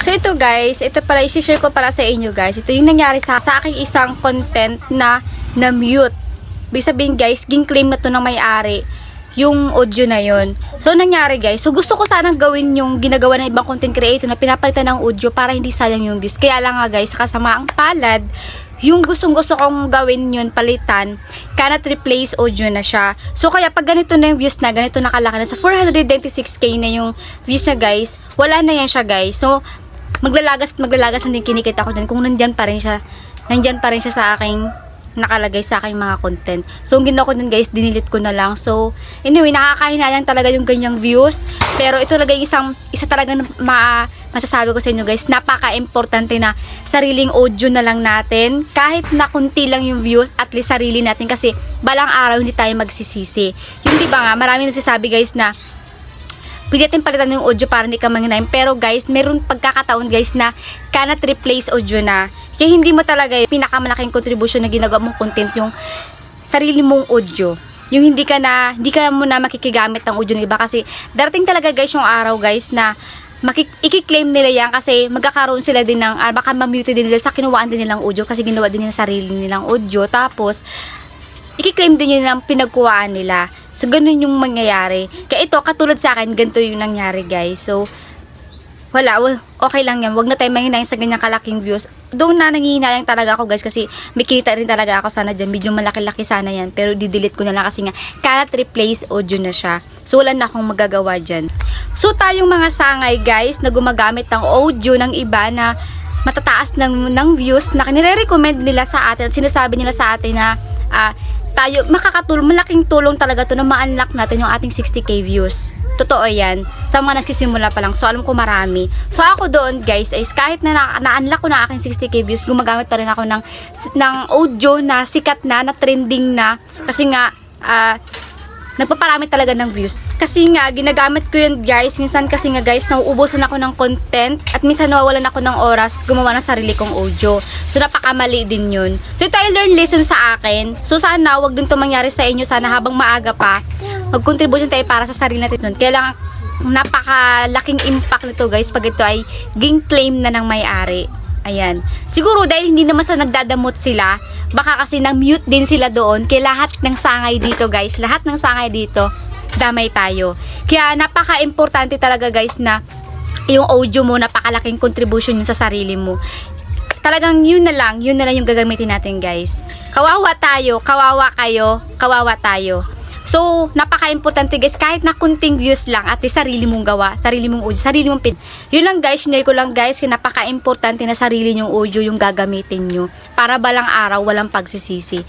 So ito guys, ito pala i-share ko para sa inyo guys. Ito yung nangyari sa aking isang content na na-mute. Ibig sabihin guys, ging-claim na to ng may-ari yung audio na yon. So nangyari guys, so gusto ko sanang gawin yung ginagawa ng ibang content creator na pinapalitan ng audio para hindi sayang yung views. Kaya lang nga guys, kasama ang palad, yung gustong-gusto kong gawin yun, palitan, cannot replace audio na siya. So kaya pag ganito na yung views na, ganito nakalaki na sa 426k na yung views na guys, wala na yan siya guys. So maglalagas na din kinikita ko din kung nandyan pa rin siya sa aking nakalagay sa aking mga content. So ang ginawa ko din guys, dinilit ko na lang. So anyway, nakakahinayang talaga yung ganyang views, pero ito talaga yung isa talaga masasabi ko sa inyo guys, napaka-importante na sariling audio na lang natin, kahit na kunti lang yung views, at least sarili natin, kasi balang araw hindi tayo magsisisi. Yung di ba nga, maraming nagsasabi guys na pwede natin palitan yung audio para hindi ka manghinayang. Pero guys, meron pagkakataon guys na cannot replace audio na. Kaya hindi mo talaga pinakamalaking contribution na ginagawa mong content yung sarili mong audio. Yung hindi ka mo na makikigamit ng audio ng iba, kasi darating talaga guys yung araw guys na i-claim nila yan, kasi magkakaroon sila din ng, baka ma-mute din nila sa kinuwaan din nilang audio, kasi ginawa din nila sarili nilang audio. Tapos i-claim din yun ang pinagkuhaan nila. So, ganun yung mangyayari. Kaya ito, katulad sa akin, ganito yung nangyari, guys. So, wala, okay lang yan. Huwag na tayo manghinayang sa ganyang kalaking views. Doon na nangihinayang talaga ako, guys, kasi may kita rin talaga ako sana dyan. Medyo malaki-laki sana yan. Pero didelete ko na lang kasi nga, cannot replace audio na siya. So, wala na akong magagawa dyan. So, tayong mga sangay, guys, na gumagamit ng audio ng iba na matataas ng views, na nire-recommend nila sa atin at sinasabi nila sa atin na tayo, malaking tulong talaga to na ma-unlock natin yung ating 60k views. Totoo yan. Sa mga nagsisimula pa lang. So, alam ko marami. So, ako doon, guys, is kahit na na-unlock ko na aking 60k views, gumagamit pa rin ako ng audio na sikat na trending na. Kasi nga, nagpaparami talaga ng views. Kasi nga, ginagamit ko yun guys. Minsan kasi nga guys, nauubusan ako ng content at minsan nawawalan ako ng oras gumawa ng sarili kong audio. So, napakamali din yun. So, ito ay learn lesson sa akin. So, sana wag din to mangyari sa inyo. Sana habang maaga pa, mag-contribution tayo para sa sarili natin nun. Kaya lang, napakalaking impact nito guys pag ito ay ging-claim na ng may-ari. Ayan. Siguro dahil hindi naman sa nagdadamot sila, baka kasi nang-mute din sila doon. Kaya lahat ng sangay dito guys, lahat ng sangay dito, damay tayo. Kaya napaka-importante talaga guys na yung audio mo, napakalaking contribution yun sa sarili mo. Talagang yun na lang yung gagamitin natin guys. Kawawa tayo, kawawa kayo, kawawa tayo. So, napaka-importante guys, kahit na kunting views lang at sarili mong gawa, sarili mong audio, sarili mong pin. Yun lang guys, share ko lang guys, napaka-importante na sarili nyong audio yung gagamitin nyo para balang araw walang pagsisisi.